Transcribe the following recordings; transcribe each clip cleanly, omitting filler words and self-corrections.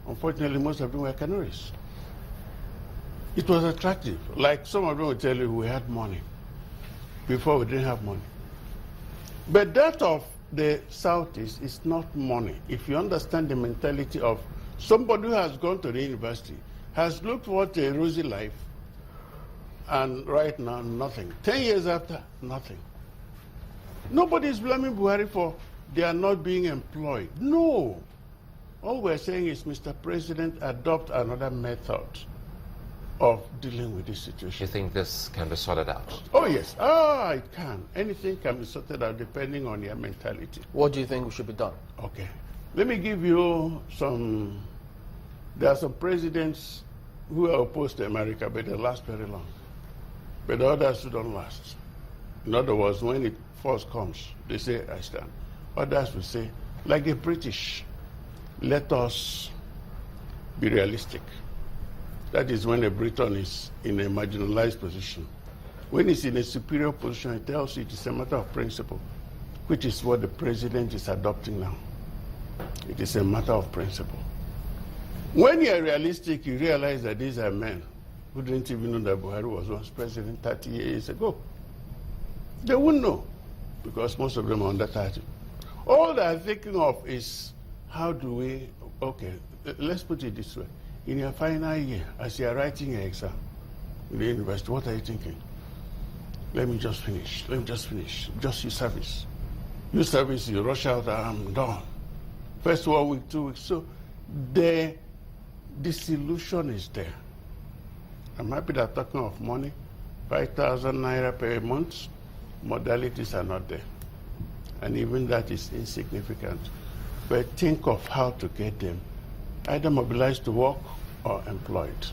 Unfortunately, most of them were canoeists. It was attractive. Like some of them will tell you, we had money. Before we didn't have money. But that of the Southeast is not money. If you understand the mentality of somebody who has gone to the university, has looked what a rosy life, and right now, nothing. 10 years after, nothing. Nobody is blaming Buhari for they are not being employed. No. All we're saying is, Mr. President, adopt another method of dealing with this situation. You think this can be sorted out? Oh, yes. Ah, it can. Anything can be sorted out depending on your mentality. What do you think should be done? Okay. Let me give you some. There are some presidents who are opposed to America, but they last very long. But the others who don't last. In other words, when it first comes, they say, I stand. Others will say, like the British, let us be realistic. That is when a Briton is in a marginalized position. When he's in a superior position, it tells you it is a matter of principle, which is what the president is adopting now. It is a matter of principle. When you are realistic, you realize that these are men who didn't even know that Buhari was once president 30 years ago. They wouldn't know, because most of them are under 30. All they are thinking of is, how do we, okay, let's put it this way. In your final year, as you are writing your exam in the university, what are you thinking? Let me just finish. Let me just finish. Just use service. Use service, you rush out, I'm done. First 1 week, 2 weeks. So the disillusion is there. I'm happy that talking of money, 5,000 naira per month, modalities are not there. And even that is insignificant. But think of how to get them either mobilized to work or employed.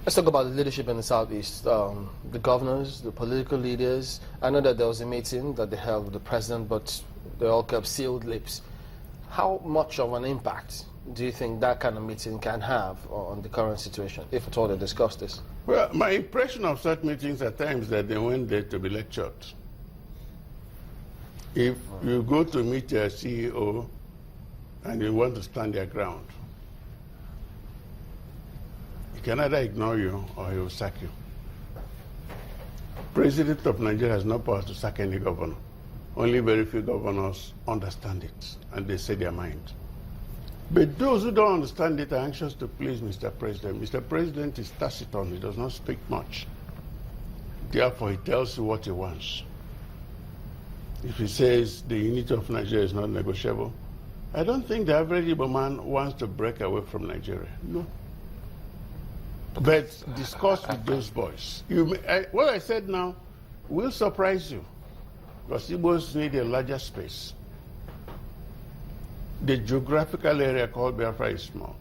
Let's talk about the leadership in the Southeast, the governors, the political leaders. I know that there was a meeting that they held with the president, but they all kept sealed lips. How much of an impact do you think that kind of meeting can have on the current situation, if at all they discussed this? Well, my impression of such meetings at times that they went there to be lectured. If you go to meet a CEO and you want to stand their ground, he can either ignore you or he will sack you. President of Nigeria has no power to sack any governor. Only very few governors understand it, and they say their mind. But those who don't understand it are anxious to please Mr. President. Mr. President is taciturn. He does not speak much. Therefore, he tells you what he wants. If he says the unity of Nigeria is not negotiable, I don't think the average Igbo man wants to break away from Nigeria. No. But discuss with those boys. What I said now will surprise you, because Igbos need a larger space. The geographical area called Biafra is small.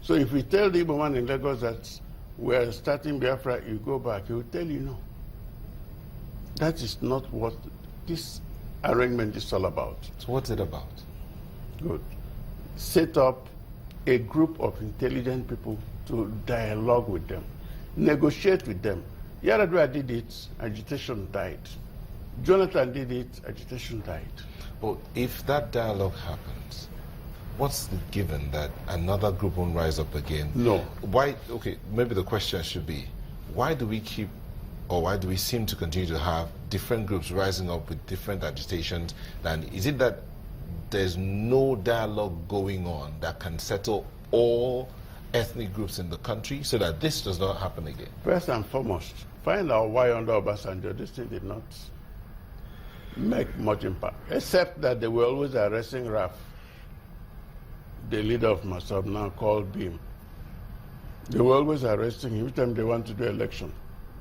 So if we tell the Igbo man in Lagos that we're starting Biafra, you go back, he will tell you no. That is not what this arrangement is all about. So what's it about? Good. Set up a group of intelligent people to dialogue with them, negotiate with them. Yaradua did it, agitation died. Jonathan did it, agitation died. But if that dialogue happens, what's the given that another group won't rise up again? No. Why? Okay, maybe the question should be, why do we keep, or why do we seem to continue to have different groups rising up with different agitations? And is it that there's no dialogue going on that can settle all ethnic groups in the country so that this does not happen again? First and foremost, find out why under Obasanjo this thing did not make much impact, except that they were always arresting Raf, the leader of Masab, now called Beam. They were always arresting him. Every time they want to do election,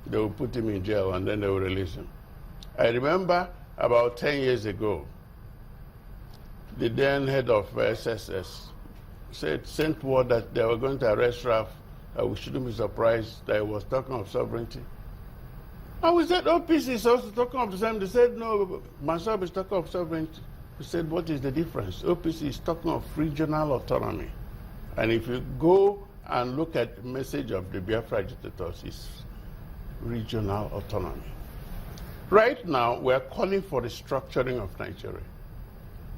they will put him in jail and then they will release him. I remember about 10 years ago, the then head of SSS sent word that they were going to arrest Raf. We shouldn't be surprised that he was talking of sovereignty. And we said, OPC is also talking of the same. They said, no, Masab is talking of sovereignty. We said, what is the difference? OPC is talking of regional autonomy. And if you go and look at the message of the Biafra agitators, it's regional autonomy. Right now, we're calling for the restructuring of Nigeria.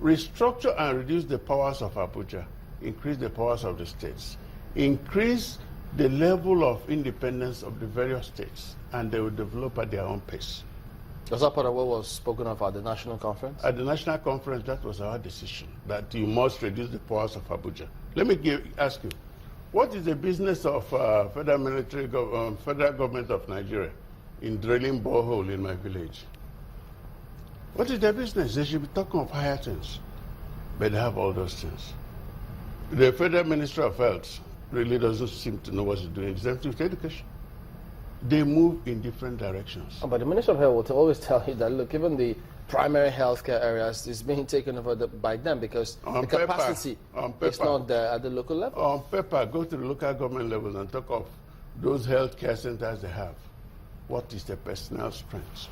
Restructure and reduce the powers of Abuja increase the powers of the states, increase the level of independence of the various states, and they will develop at their own pace. Was that part of what was spoken of at the national conference? At the national conference, that was our decision, that you must reduce the powers of Abuja. Let me ask you, what is the business of federal government of Nigeria in drilling borehole in my village? What is their business? They should be talking of higher things, but they have all those things. The Federal Minister of Health really doesn't seem to know what he's doing. It's them to education. They move in different directions. But the Minister of Health will always tell you that, look, even the primary healthcare areas is being taken over by them because the capacity is not there at the local level. On paper, go to the local government level and talk of those healthcare centers they have. What is the personnel strength?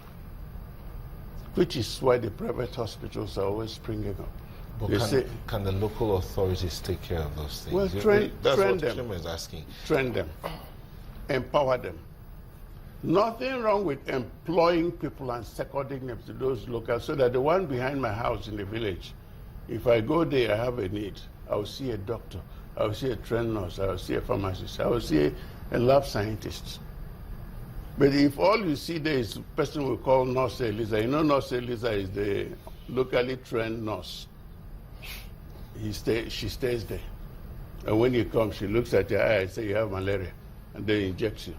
Which is why the private hospitals are always springing up. But can the local authorities take care of those things? Well, that's train what them. Chima is asking. Train them. Empower them. Nothing wrong with employing people and seconding them to those locals so that the one behind my house in the village, if I go there, I have a need, I will see a doctor, I will see a trained nurse, I will see a pharmacist, I will see a lab scientist. But if all you see there is a person we call Nurse Eliza, you know Nurse Eliza is the locally trained nurse. She stays there. And when you come, she looks at your eye and says you have malaria, and then injects you.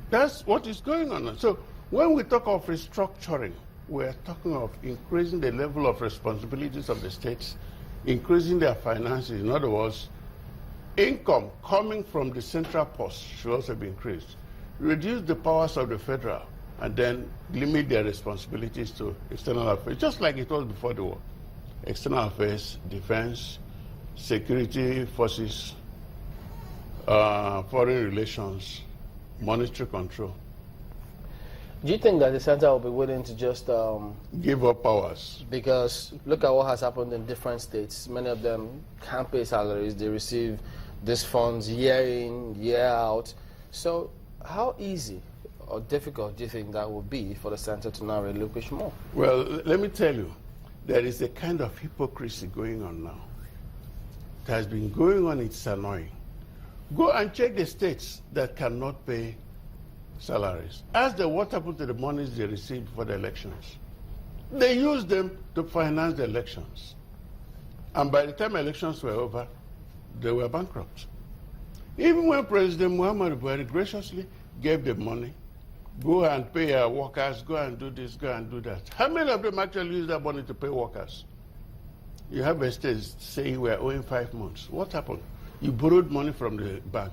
That's what is going on. So when we talk of restructuring, we're talking of increasing the level of responsibilities of the states, increasing their finances. In other words, income coming from the central post should also be increased. Reduce the powers of the federal, and then limit their responsibilities to external affairs, just like it was before the war. External affairs, defense, security forces, foreign relations, monetary control. Do you think that the center will be willing to just give up powers? Because look at what has happened in different states. Many of them can't pay salaries. They receive these funds year in, year out. So how easy or difficult do you think that would be for the center to now relinquish more? Well, let me tell you, there is a kind of hypocrisy going on now. It has been going on, it's annoying. Go and check the states that cannot pay salaries. Ask them what happened to the monies they received for the elections. They used them to finance the elections. And by the time elections were over, they were bankrupt. Even when President Muhammad Buhari graciously gave them money, go and pay our workers, go and do this, go and do that. How many of them actually use that money to pay workers? You have a state saying we are owing 5 months. What happened? You borrowed money from the bank.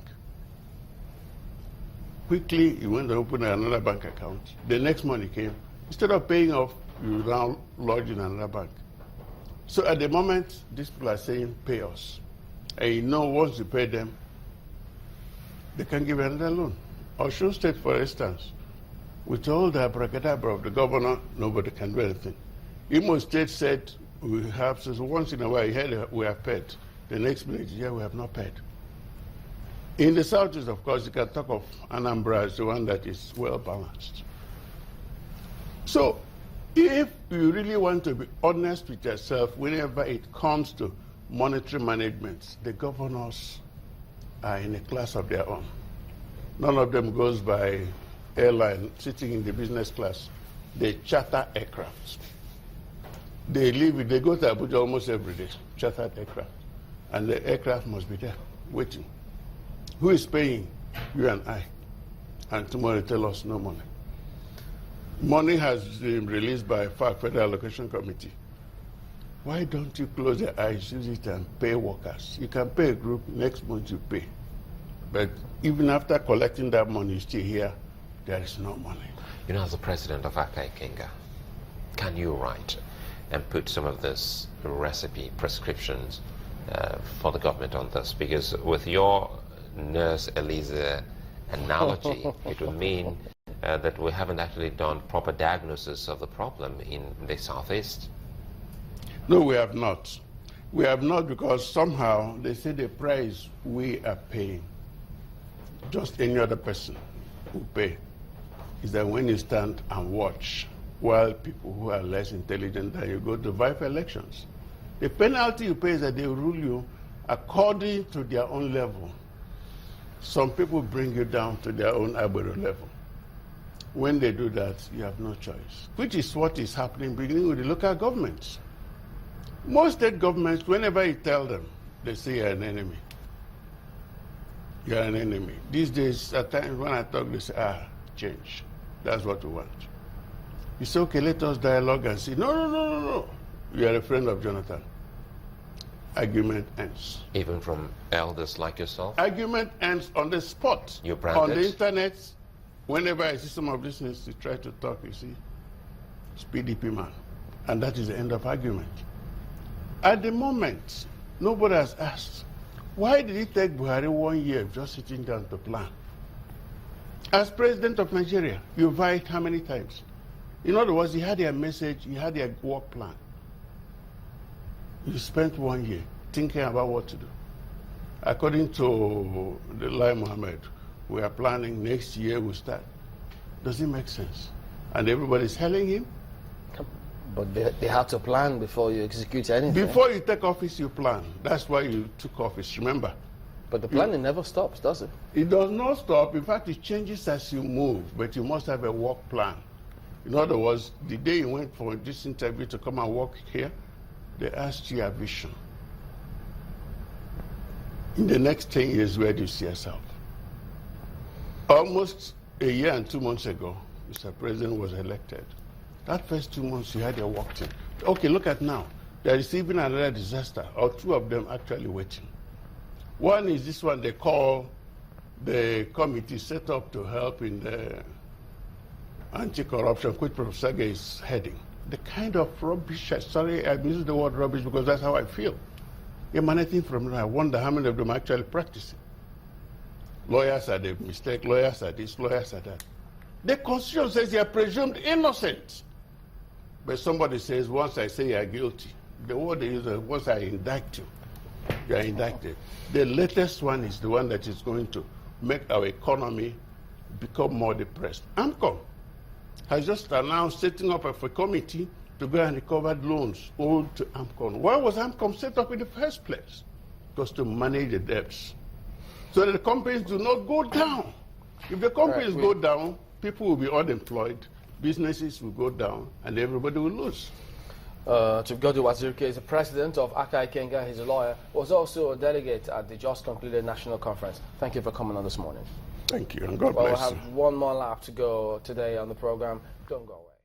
Quickly, you went and opened another bank account. The next money came. Instead of paying off, you now lodge in another bank. So at the moment, these people are saying, pay us. And you know, once you pay them, they can give another loan. Osun State, for instance, with all the abracadabra of the governor, nobody can do anything. Imo State said, we have, so once in a while, you heard we have paid. The next minute, yeah, we have not paid. In the Southeast, of course, you can talk of Anambra as the one that is well balanced. So, if you really want to be honest with yourself, whenever it comes to monetary management, the governors are in a class of their own. None of them goes by airline, sitting in the business class. They charter aircraft. They go to Abuja almost every day, chartered aircraft. And the aircraft must be there, waiting. Who is paying? You and I. And tomorrow they tell us no money. Money has been released by FAC, Federal Allocation Committee. Why don't you close your eyes, use it and pay workers? You can pay a group, next month you pay. But even after collecting that money, you still hear there is no money. You know, as the president of Aka Ikenga, can you write and put some of this recipe prescriptions for the government on this? Because with your Nurse Eliza analogy, it would mean that we haven't actually done proper diagnosis of the problem in the Southeast. No, we have not. We have not, because somehow they say the price we are paying, just any other person who pay, is that when you stand and watch while people who are less intelligent than you go to vie for elections. The penalty you pay is that they rule you according to their own level. Some people bring you down to their own arbitrary level. When they do that, you have no choice, which is what is happening beginning with the local governments. Most state governments, whenever you tell them, they say you're an enemy. You're an enemy. These days, at times when I talk, they say, change. That's what we want. You say, okay, let us dialogue and say, no. You are a friend of Jonathan. Argument ends. Even from elders like yourself? Argument ends on the spot. You're branded? On the internet, whenever I see some of these things, you try to talk, you see, it's PDP man. And that is the end of argument. At the moment, nobody has asked, why did it take Buhari 1 year just sitting down to plan? As president of Nigeria, you vied how many times? In other words, he had a message, he had a work plan. You spent 1 year thinking about what to do. According to the Lai Mohammed, we are planning next year we'll start. Does it make sense? And everybody's telling him? But they have to plan before you execute anything. Before you take office, you plan. That's why you took office, remember? But the planning never stops, does it? It does not stop. In fact, it changes as you move, but you must have a work plan. In other words, the day you went for this interview to come and work here, they asked you a vision. In the next 10 years, where do you see yourself? Almost a year and 2 months ago, Mr. President was elected. That first 2 months, you had your work team. Okay, look at now. There is even another disaster, or two of them actually waiting. One is this one they call the committee set up to help in the anti-corruption, which Professor Sage is heading. The kind of rubbish, sorry, I use the word rubbish because that's how I feel. Emanating from them, I wonder how many of them are actually practicing. Lawyers are the mistake, lawyers are this, lawyers are that. The Constitution says you are presumed innocent. But somebody says, once I say you are guilty, the word they use is once I indict you, you are indicted. The latest one is the one that is going to make our economy become more depressed. AMCON has just announced setting up of a committee to go and recover loans owed to AMCON. Why was AMCON set up in the first place? Because to manage the debts. So that the companies do not go down. If the companies go down, people will be unemployed, businesses will go down, and everybody will lose. Chief Goddy Uwazurike is the president of Aka Ikenga. He's a lawyer, was also a delegate at the just concluded national conference. Thank you for coming on this morning. Thank you, and God bless you. We'll have one more lap to go today on the program. Don't go away.